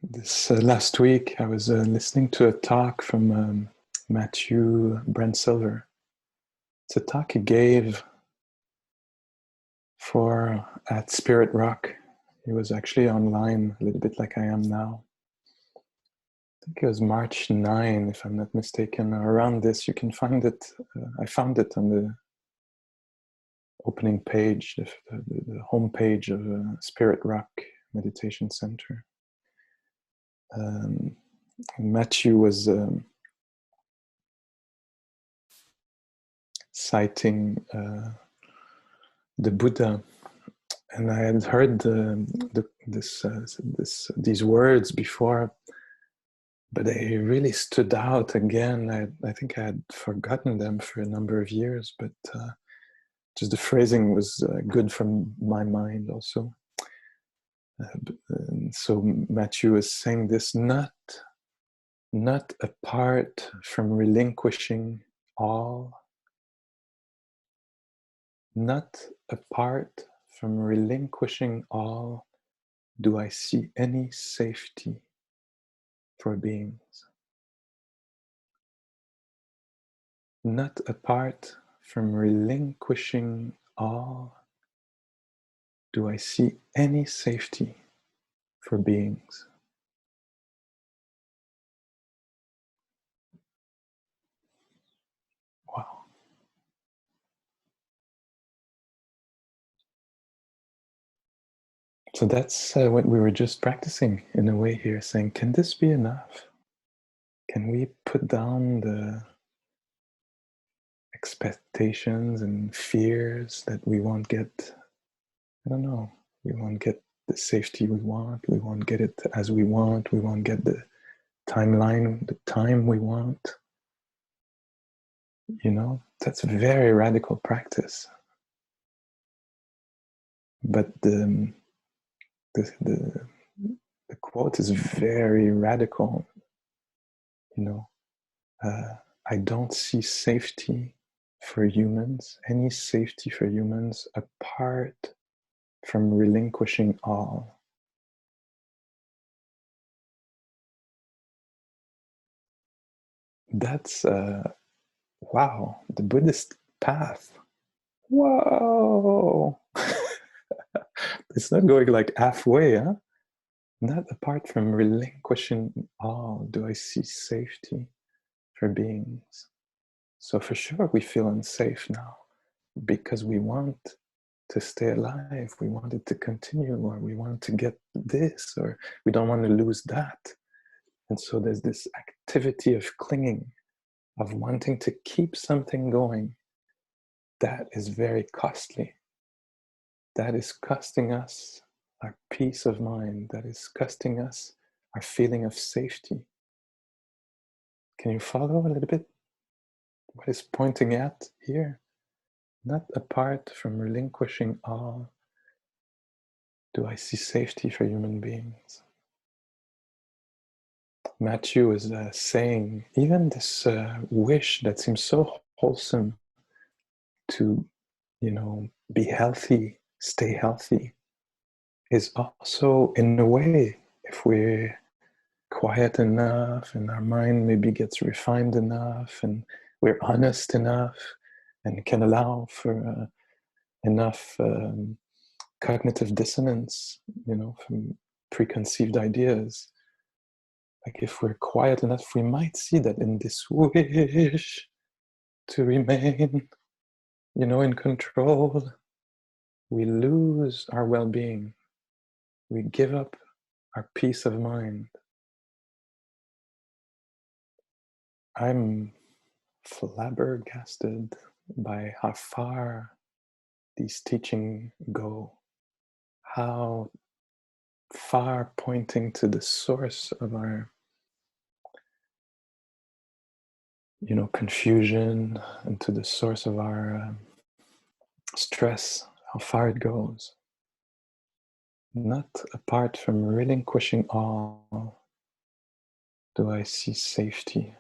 This last week, I was listening to a talk from Matthew Brent Silver. It's a talk he gave at Spirit Rock. He was actually online a little bit like I am now. I think it was March 9, if I'm not mistaken. Around this, you can find it. I found it on the opening page, the home page of Spirit Rock Meditation Center. Matthew was citing the Buddha, and I had heard these words before, but they really stood out again. I think I had forgotten them for a number of years, but just the phrasing was good from my mind also. So Matthew is saying this: not apart from relinquishing all, not apart from relinquishing all, do I see any safety for beings. Not apart from relinquishing all, do I see any safety for beings. Wow. So that's what we were just practicing in a way here, saying, can this be enough? Can we put down the expectations and fears that we won't get, I don't know, we won't get the safety we won't get it as we won't get the timeline, the time we want. You know, that's a very radical practice. But the quote is very radical. You know, I don't see safety for humans, any safety for humans, apart from relinquishing all. That's wow, the Buddhist path. Whoa. It's not going like halfway, huh? Not apart from relinquishing all do I see safety for beings. So for sure we feel unsafe now because we want to stay alive, we want it to continue, or we want to get this, or we don't want to lose that. And so there's this activity of clinging, of wanting to keep something going. That is very costly. That is costing us our peace of mind. That is costing us our feeling of safety. Can you follow a little bit what is pointing at here? Not apart from relinquishing all, do I see safety for human beings. Matthew is saying, even this wish that seems so wholesome to, you know, be healthy, stay healthy, is also, in a way, if we're quiet enough and our mind maybe gets refined enough and we're honest enough and can allow for enough cognitive dissonance, you know, from preconceived ideas. Like if we're quiet enough, we might see that in this wish to remain, you know, in control, we lose our well-being. We give up our peace of mind. I'm flabbergasted by how far these teachings go, how far pointing to the source of our, you know, confusion and to the source of our stress, how far it goes. Not apart from relinquishing all do I see safety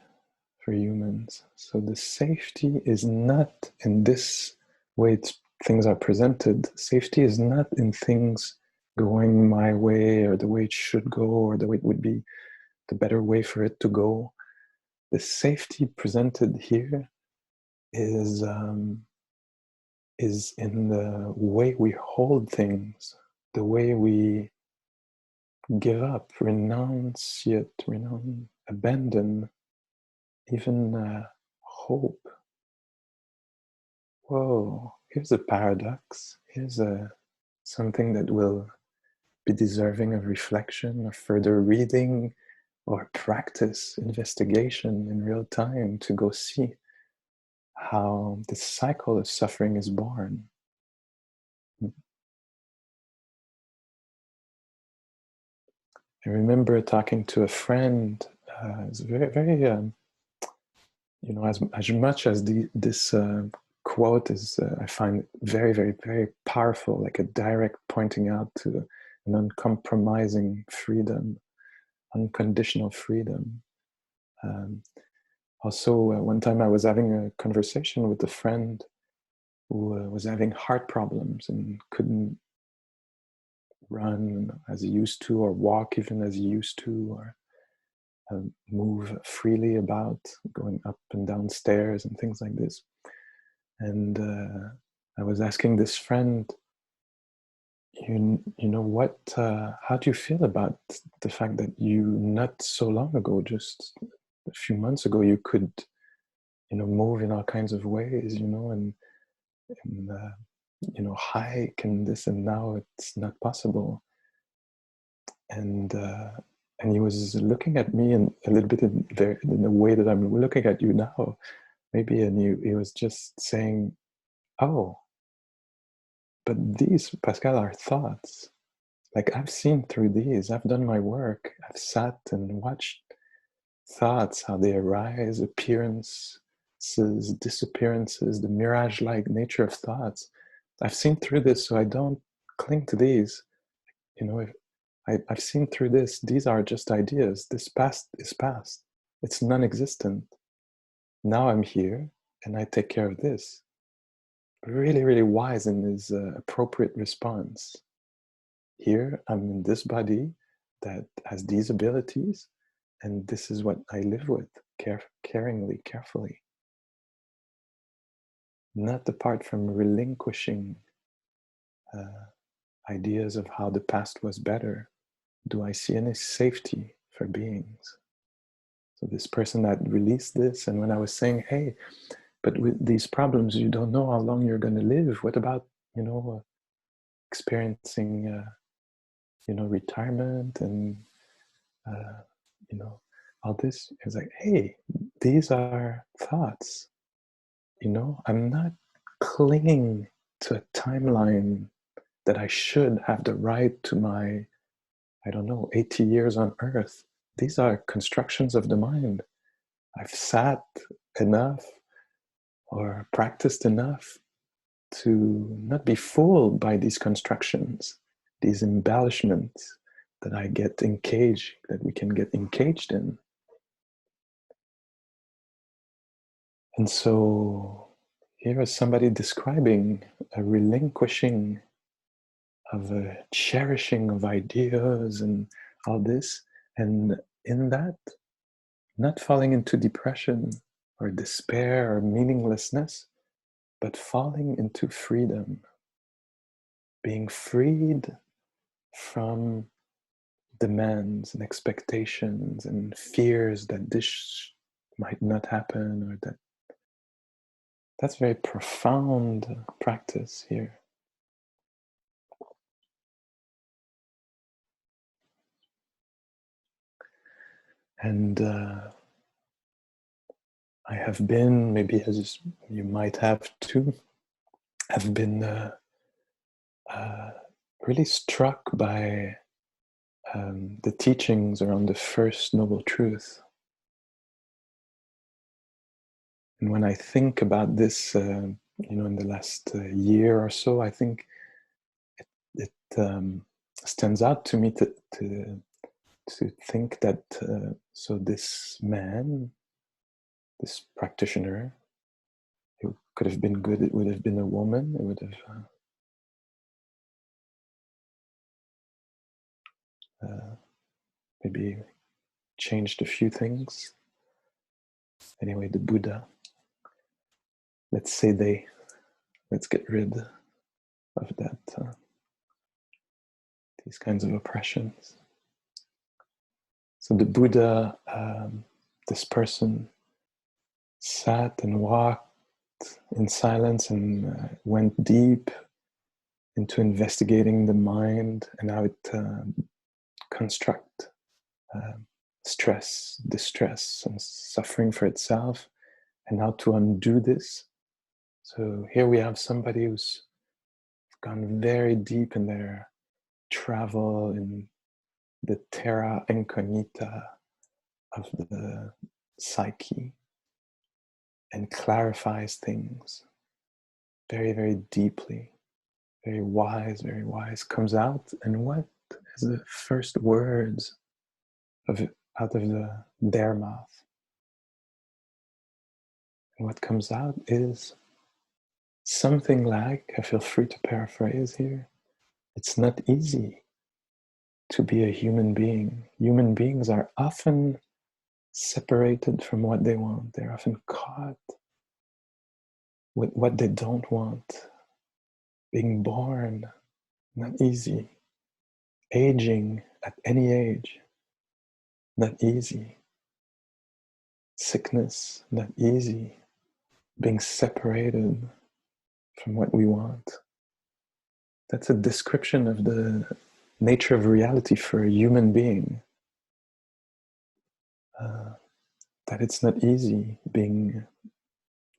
for humans. So the safety is not in this way things are presented. Safety is not in things going my way or the way it should go or the way it would be the better way for it to go. The safety presented here is in the way we hold things, the way we give up, renounce, yet abandon, even hope. Whoa, here's a paradox. Here's something that will be deserving of reflection, or further reading, or practice, investigation in real time to go see how this cycle of suffering is born. I remember talking to a friend. It's very, very, as much as this quote is, I find it very, very, very powerful, like a direct pointing out to an uncompromising freedom, unconditional freedom. Also, one time I was having a conversation with a friend who was having heart problems and couldn't run as he used to, or walk even as he used to, or move freely about, going up and down stairs and things like this. And I was asking this friend, you know what, how do you feel about the fact that you not so long ago, just a few months ago, you could, move in all kinds of ways, and hike and this, and now it's not possible. And he was looking at me and a little bit in the way that I'm looking at you now, maybe, and he was just saying, "Oh, but these, Pascal, are thoughts. Like, I've seen through these. I've done my work. I've sat and watched thoughts, how they arise, appearances, disappearances, the mirage-like nature of thoughts. I've seen through this, so I don't cling to these. If I've seen through this. These are just ideas. This past is past. It's non-existent. Now I'm here, and I take care of this." Really, really wise in his appropriate response. Here, I'm in this body that has these abilities, and this is what I live with, caringly, carefully. Not apart from relinquishing ideas of how the past was better, do I see any safety for beings. So this person that released this, and when I was saying, hey, but with these problems, you don't know how long you're going to live. What about, experiencing, retirement and, all this? It's like, hey, these are thoughts. I'm not clinging to a timeline that I should have the right to my, 80 years on earth. These are constructions of the mind. I've sat enough or practiced enough to not be fooled by these constructions, these embellishments that we can get engaged in. And so here is somebody describing a relinquishing of a cherishing of ideas and all this, and in that, not falling into depression or despair or meaninglessness, but falling into freedom, being freed from demands and expectations and fears that this might not happen, or that's very profound practice here. And I have been, maybe as you might have too, have been really struck by the teachings around the first noble truth. And when I think about this, in the last year or so, I think it stands out to me to think that so this man, this practitioner, it could have been good. It would have been a woman. It would have maybe changed a few things. Anyway, the Buddha, let's say let's get rid of that, these kinds of oppressions. So the Buddha, this person, sat and walked in silence and went deep into investigating the mind and how it constructs stress, distress, and suffering for itself, and how to undo this. So here we have somebody who's gone very deep in their travel in the terra incognita of the psyche and clarifies things very, very deeply, very wise, comes out, and what is the first words out of their mouth? And what comes out is something like, I feel free to paraphrase here, it's not easy to be a human being. Human beings are often separated from what they want. They're often caught with what they don't want. Being born, not easy. Aging at any age, not easy. Sickness, not easy. Being separated from what we want. That's a description of the nature of reality for a human being. That it's not easy being,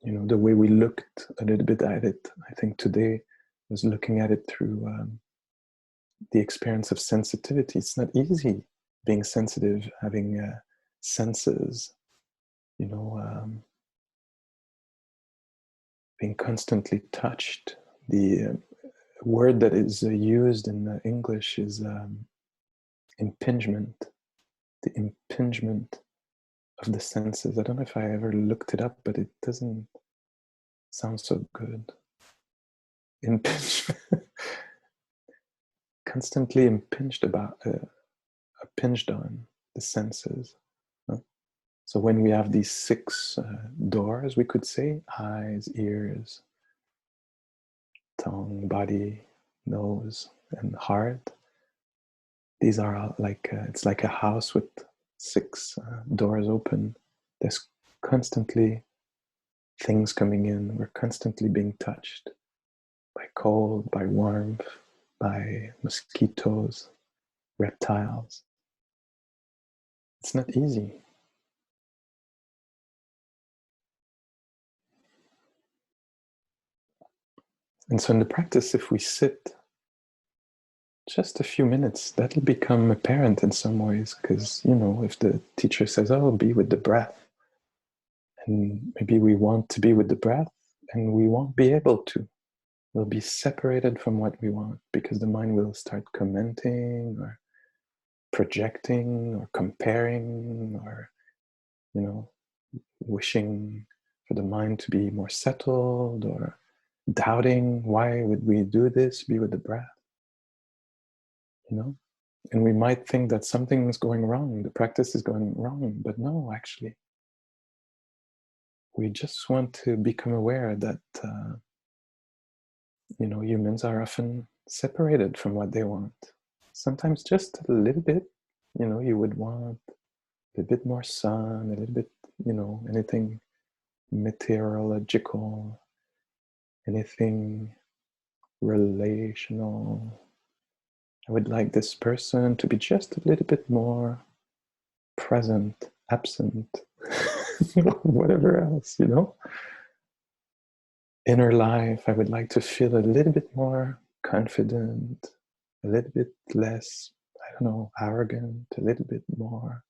the way we looked a little bit at it. I think today was looking at it through the experience of sensitivity. It's not easy being sensitive, having senses, being constantly touched. The word that is used in English is impingement, the impingement of the senses. I don't know if I ever looked it up, but it doesn't sound so good. Impingement. Constantly impinged on the senses. So when we have these 6 doors, we could say eyes, ears, tongue, body, nose, and heart. These are like, it's like a house with 6 doors open. There's constantly things coming in. We're constantly being touched by cold, by warmth, by mosquitoes, reptiles. It's not easy. And so in the practice, if we sit just a few minutes, that'll become apparent in some ways, because, if the teacher says, oh, be with the breath, and maybe we want to be with the breath, and we won't be able to. We'll be separated from what we want, because the mind will start commenting or projecting or comparing or, wishing for the mind to be more settled or doubting, why would we do this, be with the breath, And we might think that something is going wrong, the practice is going wrong, but no, actually. We just want to become aware that, humans are often separated from what they want. Sometimes just a little bit, you would want a little bit more sun, a little bit, anything meteorological, anything relational. I would like this person to be just a little bit more present, absent, whatever else, Inner life, I would like to feel a little bit more confident, a little bit less, arrogant, a little bit more,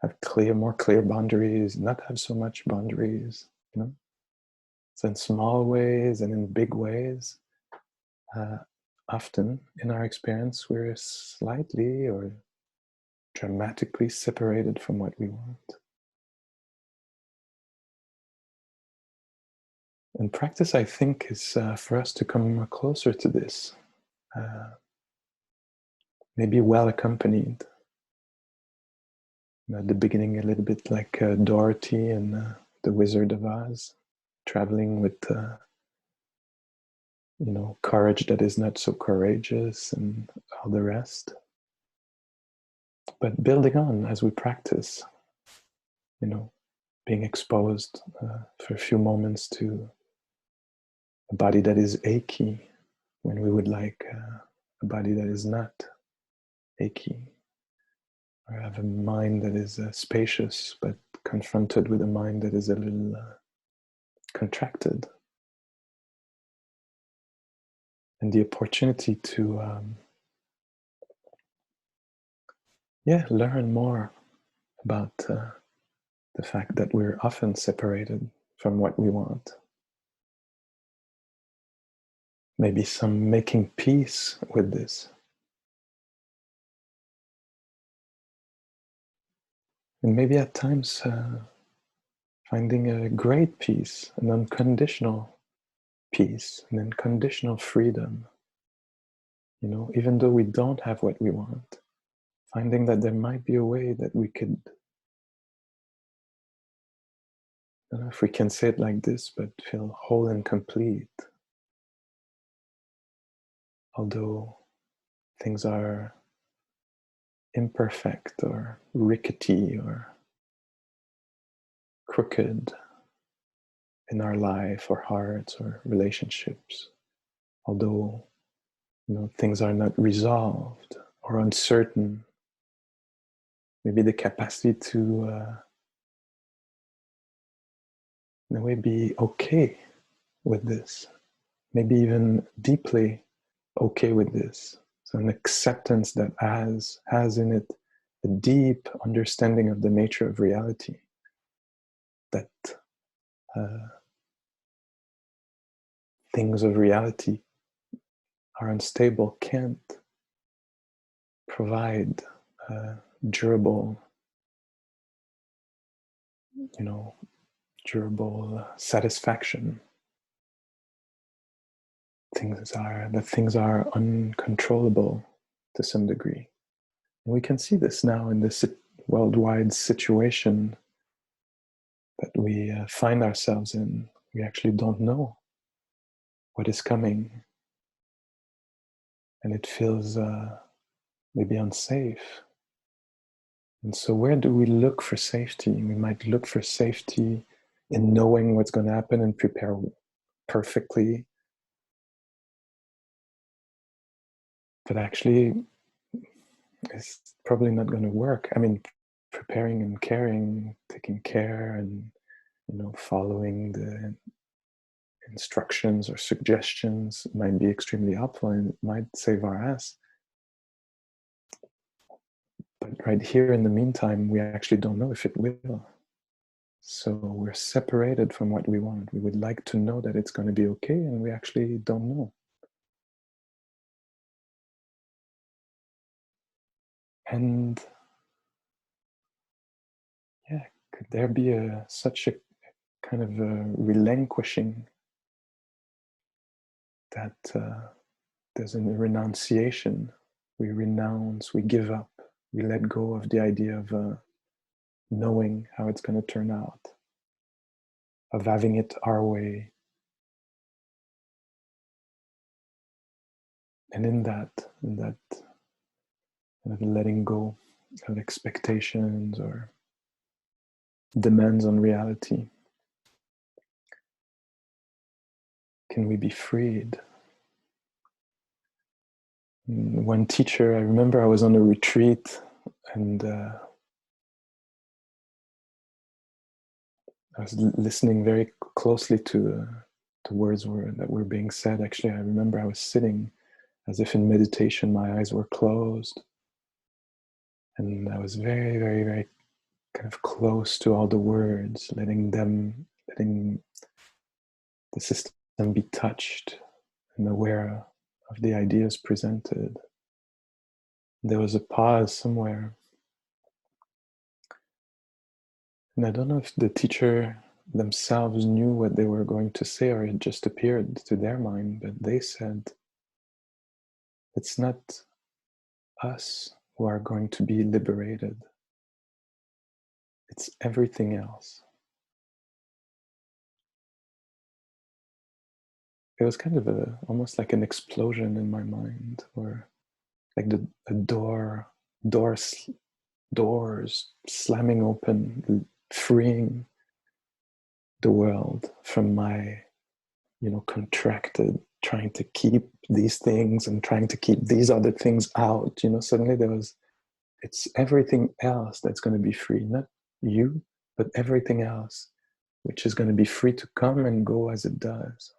have more clear boundaries, not have so much boundaries, So in small ways and in big ways, often in our experience, we're slightly or dramatically separated from what we want. And practice, I think, is for us to come closer to this. maybe well accompanied. At the beginning, a little bit like Dorothy and the Wizard of Oz, traveling with courage that is not so courageous and all the rest. But building on as we practice, being exposed for a few moments to a body that is achy when we would like a body that is not achy, or have a mind that is spacious but confronted with a mind that is a little contracted. And the opportunity to learn more about the fact that we're often separated from what we want. Maybe some making peace with this. And maybe at times finding a great peace, an unconditional peace, an unconditional freedom. Even though we don't have what we want, finding that there might be a way that we could, I don't know if we can say it like this, but feel whole and complete. Although things are imperfect or rickety or crooked in our life or hearts or relationships, although things are not resolved or uncertain, maybe the capacity to in a way be okay with this, maybe even deeply okay with this. So an acceptance that has in it a deep understanding of the nature of reality, that things of reality are unstable, can't provide durable satisfaction. Things are uncontrollable to some degree. And we can see this now in this worldwide situation that we find ourselves in. We actually don't know what is coming. And it feels maybe unsafe. And so where do we look for safety? We might look for safety in knowing what's going to happen and prepare perfectly. But actually, it's probably not going to work. I mean, preparing and caring, taking care and, following the instructions or suggestions might be extremely helpful and it might save our ass. But right here in the meantime, we actually don't know if it will. So we're separated from what we want. We would like to know that it's going to be okay, and we actually don't know. And could there be such a kind of a relinquishing that there's a renunciation? We renounce, we give up, we let go of the idea of knowing how it's going to turn out, of having it our way. And in that kind of letting go of expectations or demands on reality, can we be freed? One teacher, I remember I was on a retreat and I was listening very closely to the words that were being said. Actually, I remember I was sitting as if in meditation, my eyes were closed. And I was very, very, very kind of close to all the words, letting the system be touched and aware of the ideas presented. There was a pause somewhere. And I don't know if the teacher themselves knew what they were going to say or it just appeared to their mind, but they said, it's not us who are going to be liberated. It's everything else. It was kind of almost like an explosion in my mind, or like doors slamming open, freeing the world from my, contracted, trying to keep these things and trying to keep these other things out. Suddenly it's everything else that's going to be free, not you, but everything else, which is going to be free to come and go as it does.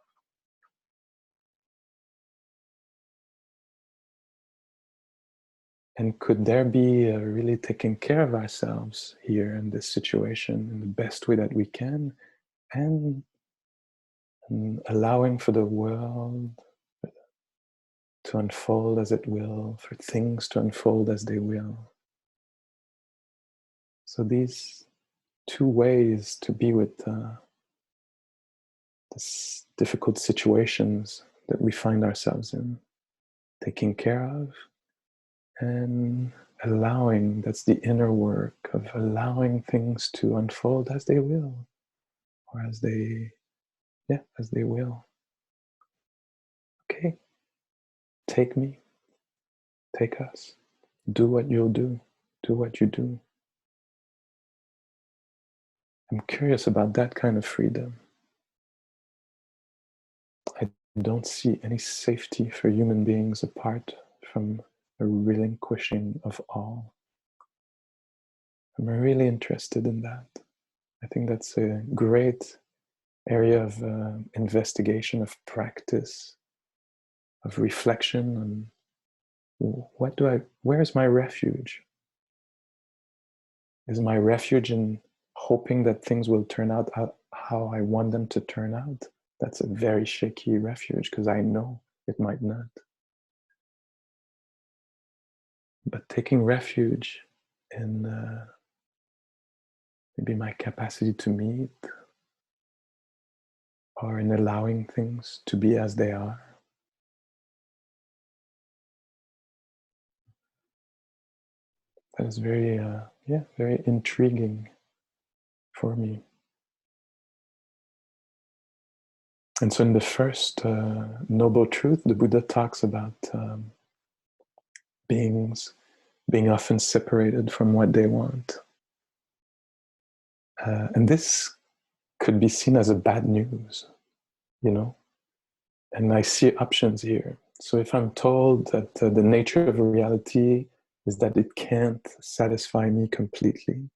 And could there be really taking care of ourselves here in this situation in the best way that we can, and allowing for the world to unfold as it will, for things to unfold as they will. So these two ways to be with these difficult situations that we find ourselves in, taking care of and allowing, that's the inner work of allowing things to unfold as they will, or as they will. Okay, take me, take us, do what you'll do what you do. I'm curious about that kind of freedom. I don't see any safety for human beings apart from a relinquishing of all. I'm really interested in that. I think that's a great area of investigation, of practice, of reflection on where's my refuge? Is my refuge in hoping that things will turn out how I want them to turn out? That's a very shaky refuge, because I know it might not. But taking refuge in maybe my capacity to meet, or in allowing things to be as they are. That is very, very intriguing for me. And so in the first Noble Truth, the Buddha talks about beings being often separated from what they want. And this could be seen as a bad news, And I see options here. So if I'm told that the nature of reality is that it can't satisfy me completely,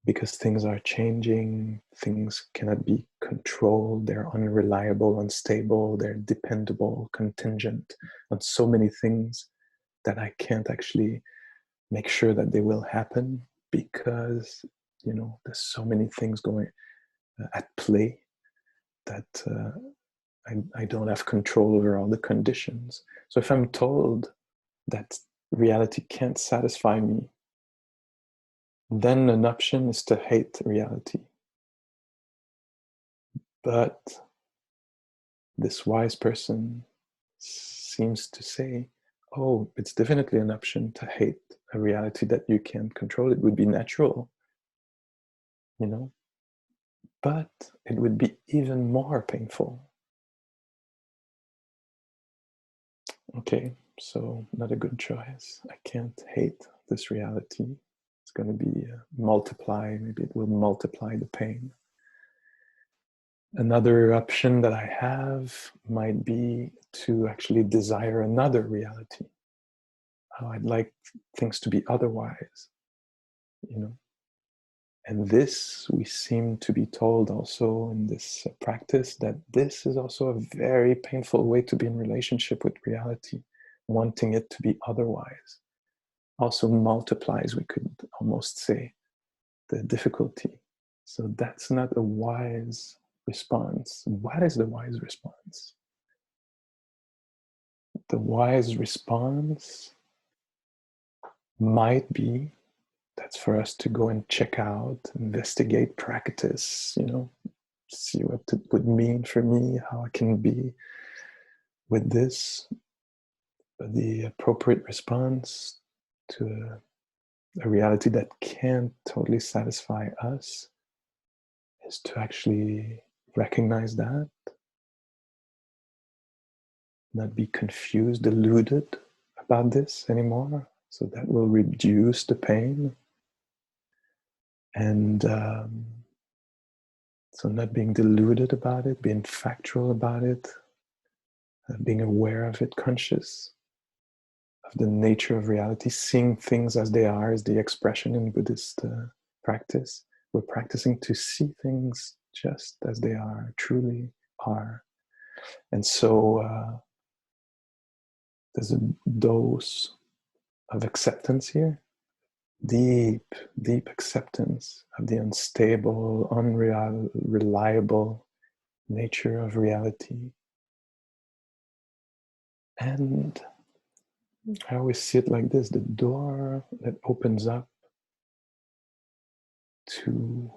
because things are changing, things cannot be controlled, they're unreliable, unstable, they're dependable, contingent on so many things that I can't actually make sure that they will happen, because there's so many things going at play that I don't have control over all the conditions. So if I'm told that reality can't satisfy me, then an option is to hate reality. But this wise person seems to say, oh, it's definitely an option to hate a reality that you can't control. It would be natural, but it would be even more painful. Okay, so not a good choice. I can't hate this reality. It's going to be maybe it will multiply the pain. Another option that I have might be to actually desire another reality. I'd like things to be otherwise, And this, we seem to be told also in this practice, that this is also a very painful way to be in relationship with reality. Wanting it to be otherwise also multiplies, we could almost say, the difficulty. So that's not a wise response. What is the wise response? The wise response might be, that's for us to go and check out, investigate, practice, see what it would mean for me, how I can be with this. the appropriate response to a reality that can't totally satisfy us is to actually recognize that, not be confused, deluded about this anymore. So that will reduce the pain. And so not being deluded about it, being factual about it, being aware of it, conscious of the nature of reality, seeing things as they are is the expression in Buddhist practice. We're practicing to see things just as they are, truly are. And so there's a dose of acceptance here, deep, deep acceptance of the unstable, unreliable nature of reality. And I always see it like this, the door that opens up to,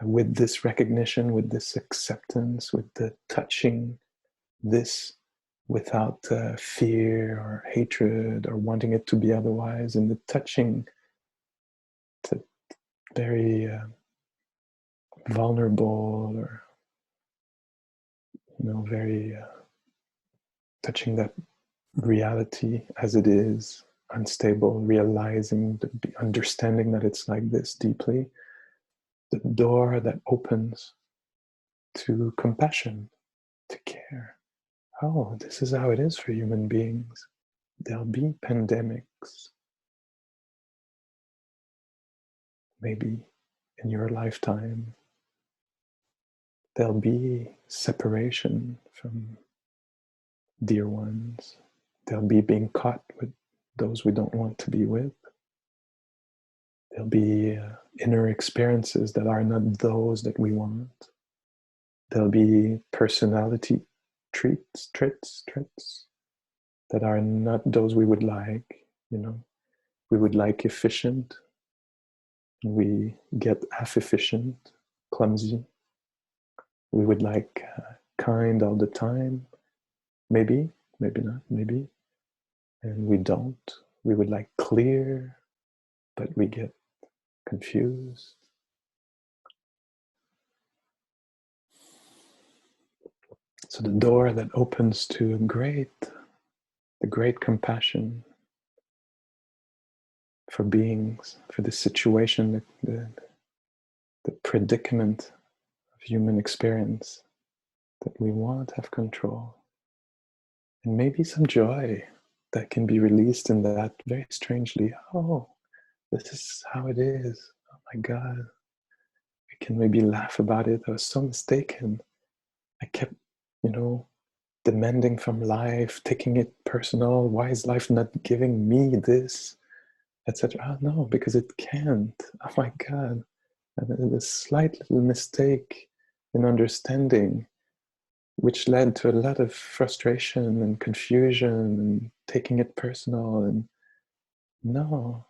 with this recognition, with this acceptance, with the touching this without fear or hatred or wanting it to be otherwise, and the touching to very vulnerable, or very touching that reality as it is, unstable, realizing, understanding that it's like this deeply, the door that opens to compassion, to care. Oh, this is how it is for human beings. There'll be pandemics, maybe in your lifetime. There'll be separation from dear ones. There'll be being caught with those we don't want to be with. There'll be inner experiences that are not those that we want. There'll be personality traits that are not those we would like. We would like efficient, and we get half efficient, clumsy. We would like kind all the time, maybe not, maybe, and we don't. We would like clear, but we get confused. So the door that opens to the great compassion for beings, for the situation, the predicament of human experience that we want to have control. And maybe some joy that can be released in that, very strangely. Oh, this is how it is. Oh my God. I can maybe laugh about it. I was so mistaken. I kept, demanding from life, taking it personal. Why is life not giving me this, etc.? Oh no, because it can't. Oh my God. And a slight little mistake in understanding, which led to a lot of frustration and confusion and taking it personal. And no,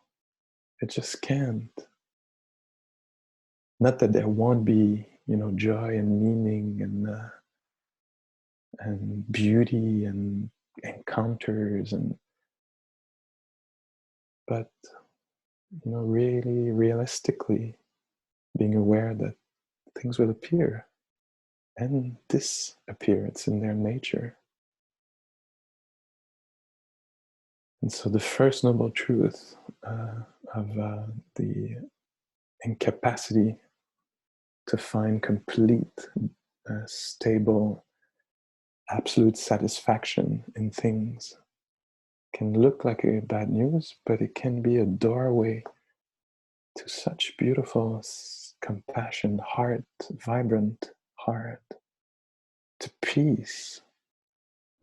it just can't. Not that there won't be, joy and meaning and beauty and encounters, but really realistically being aware that things will appear and disappear. It's in their nature. And so the first noble truth of the incapacity to find complete, stable, absolute satisfaction in things can look like a bad news, but it can be a doorway to such beautiful compassion, heart, vibrant heart, to peace,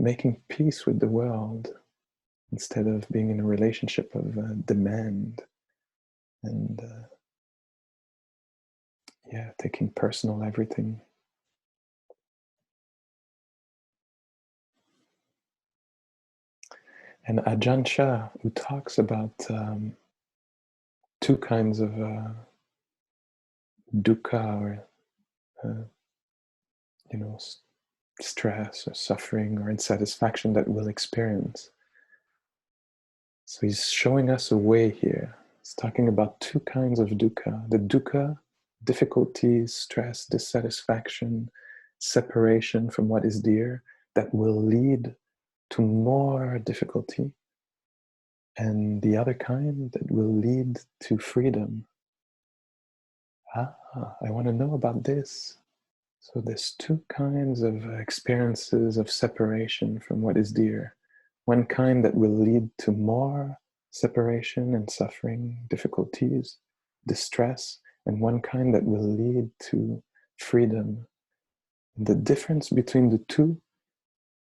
making peace with the world instead of being in a relationship of demand and taking personal everything. And Ajahn Chah, who talks about two kinds of dukkha, or stress or suffering or insatisfaction that we'll experience. So he's showing us a way here. He's talking about two kinds of dukkha. The dukkha, difficulties, stress, dissatisfaction, separation from what is dear, that will lead to more difficulty. And the other kind that will lead to freedom. Ah, I want to know about this. So there's two kinds of experiences of separation from what is dear. One kind that will lead to more separation and suffering, difficulties, distress, and one kind that will lead to freedom. The difference between the two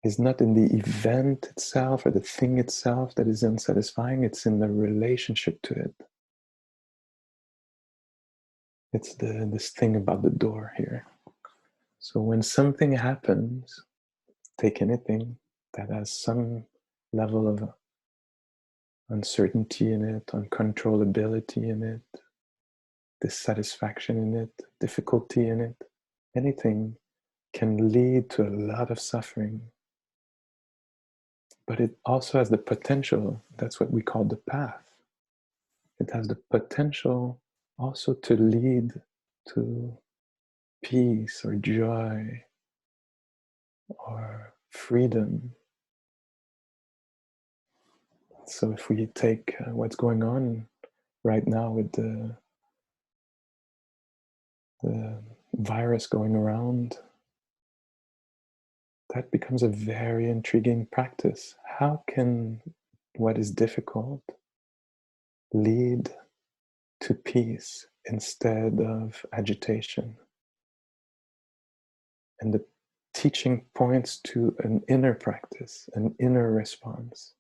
is not in the event itself or the thing itself that is unsatisfying, it's in the relationship to it. It's this thing about the door here. So when something happens, take anything that has some level of uncertainty in it, uncontrollability in it, dissatisfaction in it, difficulty in it, anything can lead to a lot of suffering. But it also has the potential, that's what we call the path. It has the potential also to lead to peace or joy or freedom. So if we take what's going on right now with the virus going around, that becomes a very intriguing practice. How can what is difficult lead to peace instead of agitation? And the teaching points to an inner practice, an inner response.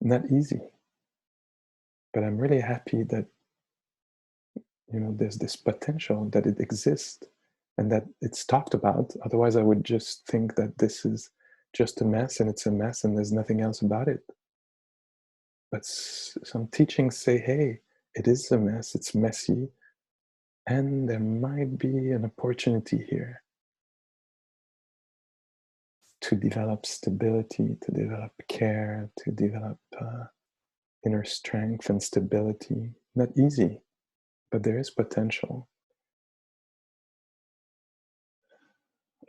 Not easy, but I'm really happy that there's this potential, that it exists, and that it's talked about. Otherwise, I would just think that this is just a mess, and it's a mess, and there's nothing else about it. But some teachings say, hey, it is a mess, it's messy, and there might be an opportunity here to develop stability, to develop care, to develop inner strength and stability. Not easy, but there is potential.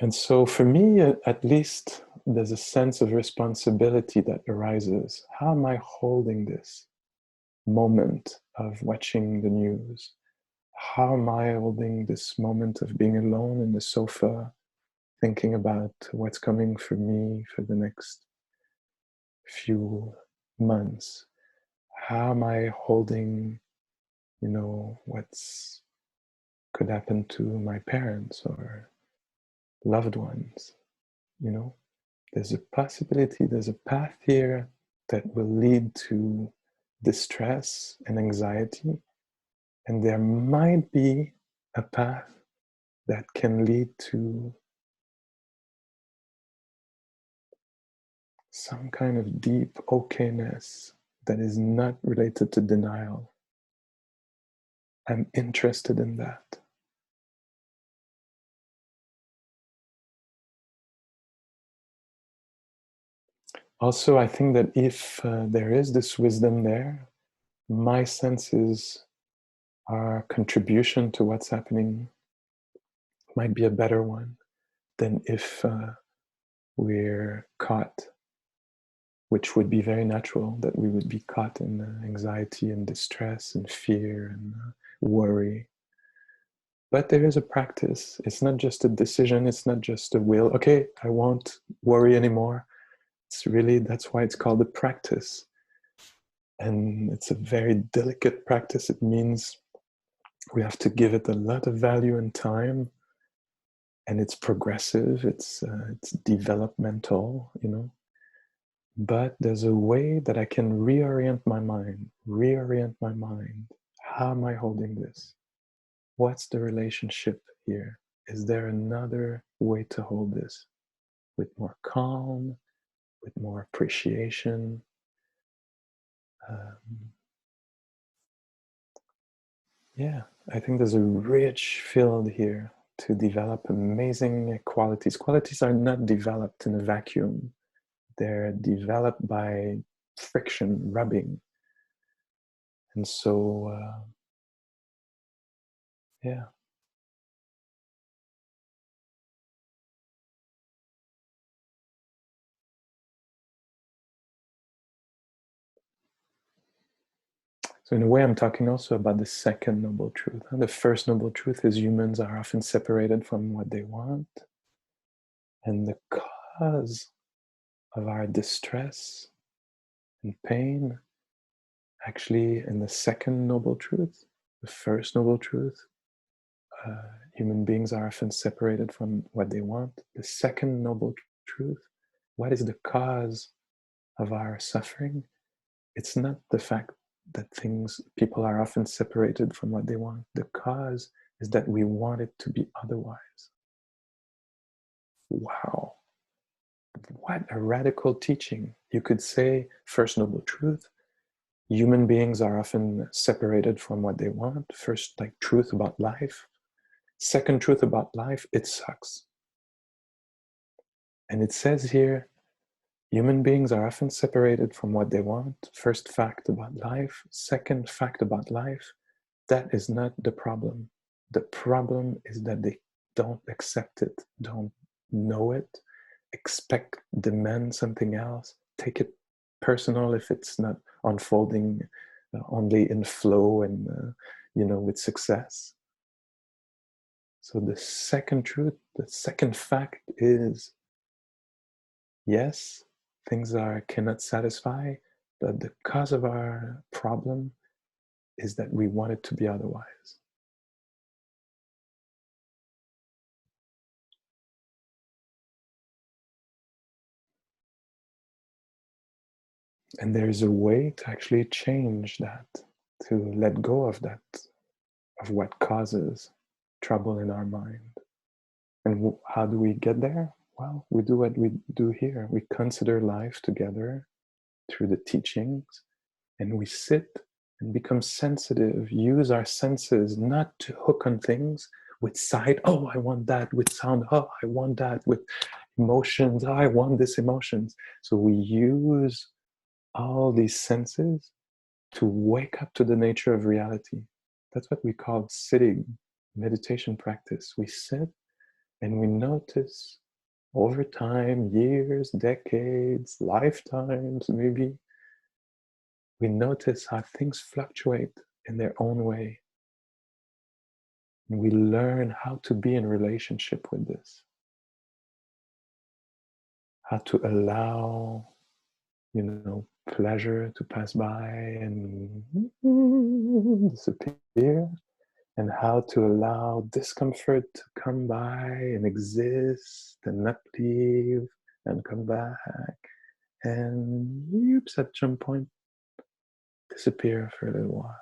And so for me, at least, there's a sense of responsibility that arises. How am I holding this moment of watching the news? How am I holding this moment of being alone in the sofa, thinking about what's coming for me for the next few months? How am I holding, what's could happen to my parents or loved ones? There's a possibility, there's a path here that will lead to distress and anxiety. And there might be a path that can lead to some kind of deep okayness that is not related to denial. I'm interested in that. Also, I think that if there is this wisdom there, my sense is our contribution to what's happening might be a better one than if we're caught, which would be very natural, that we would be caught in anxiety and distress and fear and worry. But there is a practice. It's not just a decision. It's not just a will. Okay, I won't worry anymore. It's really, that's why it's called a practice. And it's a very delicate practice. It means we have to give it a lot of value and time. And it's progressive. It's developmental, But there's a way that I can reorient my mind. How am I holding this? What's the relationship here? Is there another way to hold this? With more calm, with more appreciation. Yeah, I think there's a rich field here to develop amazing qualities. Qualities are not developed in a vacuum. They're developed by friction, rubbing. And so, yeah. So in a way, I'm talking also about the second noble truth. The first noble truth is humans are often separated from what they want. And the cause of our distress and pain, actually, in the second noble truth, the first noble truth, human beings are often separated from what they want. The second noble truth, what is the cause of our suffering? It's not the fact that people are often separated from what they want. The cause is that we want it to be otherwise. Wow. What a radical teaching. You could say, first noble truth, human beings are often separated from what they want. First, like truth about life. Second truth about life, it sucks. And it says here, human beings are often separated from what they want. First fact about life. Second fact about life, that is not the problem. The problem is that they don't accept it, don't know it, expect, demand something else, take it personal if it's not unfolding only in flow and with success. So the second truth, the second fact is, yes, things cannot satisfy, but the cause of our problem is that we want it to be otherwise. And there's a way to actually change that, to let go of that, of what causes trouble in our mind. And how do we get there? Well, we do what we do here. We consider life together through the teachings, and we sit and become sensitive, use our senses not to hook on things with sight, oh, I want that, with sound, oh, I want that, with emotions, oh, I want this emotions. So we use all these senses to wake up to the nature of reality. That's what we call sitting, meditation practice. We sit and we notice over time, years, decades, lifetimes, maybe, we notice how things fluctuate in their own way. And we learn how to be in relationship with this, how to allow, pleasure to pass by and disappear, and how to allow discomfort to come by and exist and not leave and come back and oops, at some point disappear for a little while.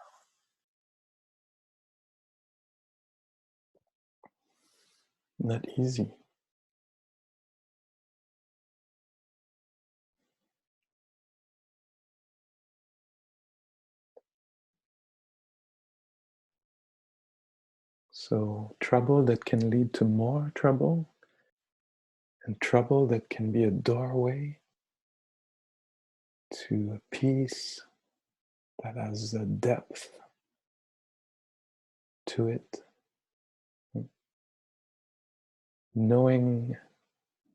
Not easy. So trouble that can lead to more trouble, and trouble that can be a doorway to a peace that has a depth to it.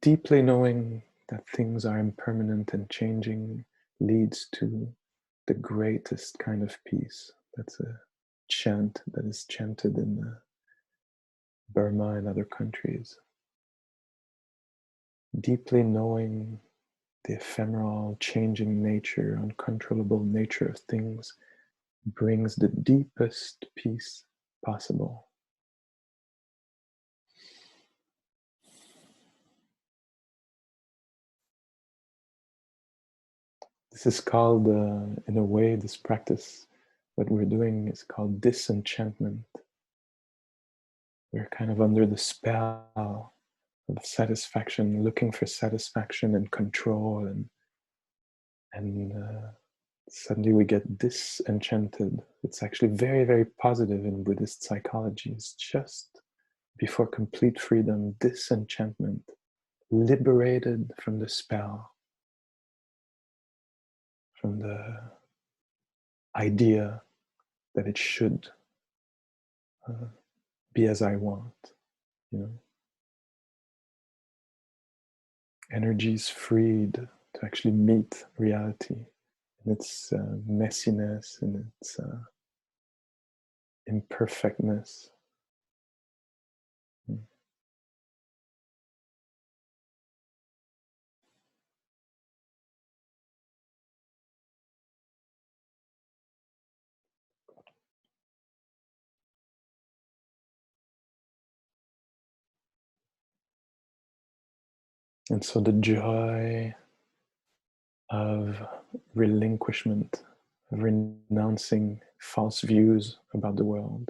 Deeply knowing that things are impermanent and changing leads to the greatest kind of peace. That's a chant that is chanted in Burma and other countries. Deeply knowing the ephemeral, changing nature, uncontrollable nature of things brings the deepest peace possible. This is called, in a way, this practice, what we're doing is called disenchantment. We're kind of under the spell of satisfaction, looking for satisfaction and control, and suddenly we get disenchanted. It's actually very, very positive in Buddhist psychology. It's just before complete freedom, disenchantment, liberated from the spell. from the idea that it should be as I want, you know. Energy is freed to actually meet reality in its messiness and its imperfectness. And so the joy of relinquishment, of renouncing false views about the world,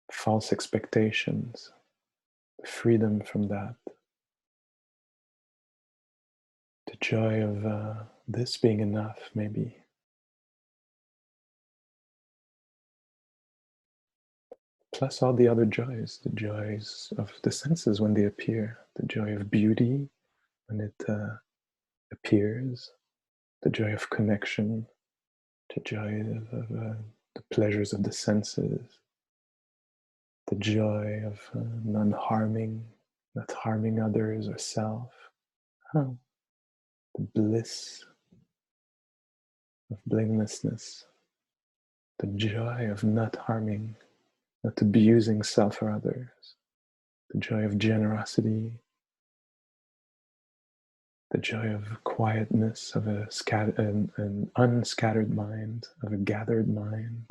false expectations, freedom from that, the joy of this being enough, maybe. Plus all the other joys, the joys of the senses when they appear, the joy of beauty when it appears, the joy of connection, the joy of the pleasures of the senses, the joy of non-harming, not harming others or self. Oh, the bliss of blamelessness, the joy of not harming, not abusing self or others, the joy of generosity, the joy of quietness, of an unscattered mind, of a gathered mind.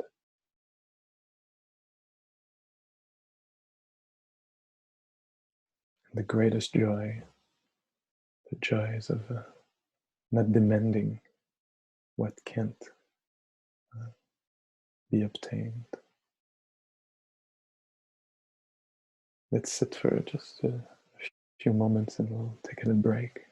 And the greatest joy, the joys of not demanding what can't be obtained. Let's sit for just a few moments and we'll take a break.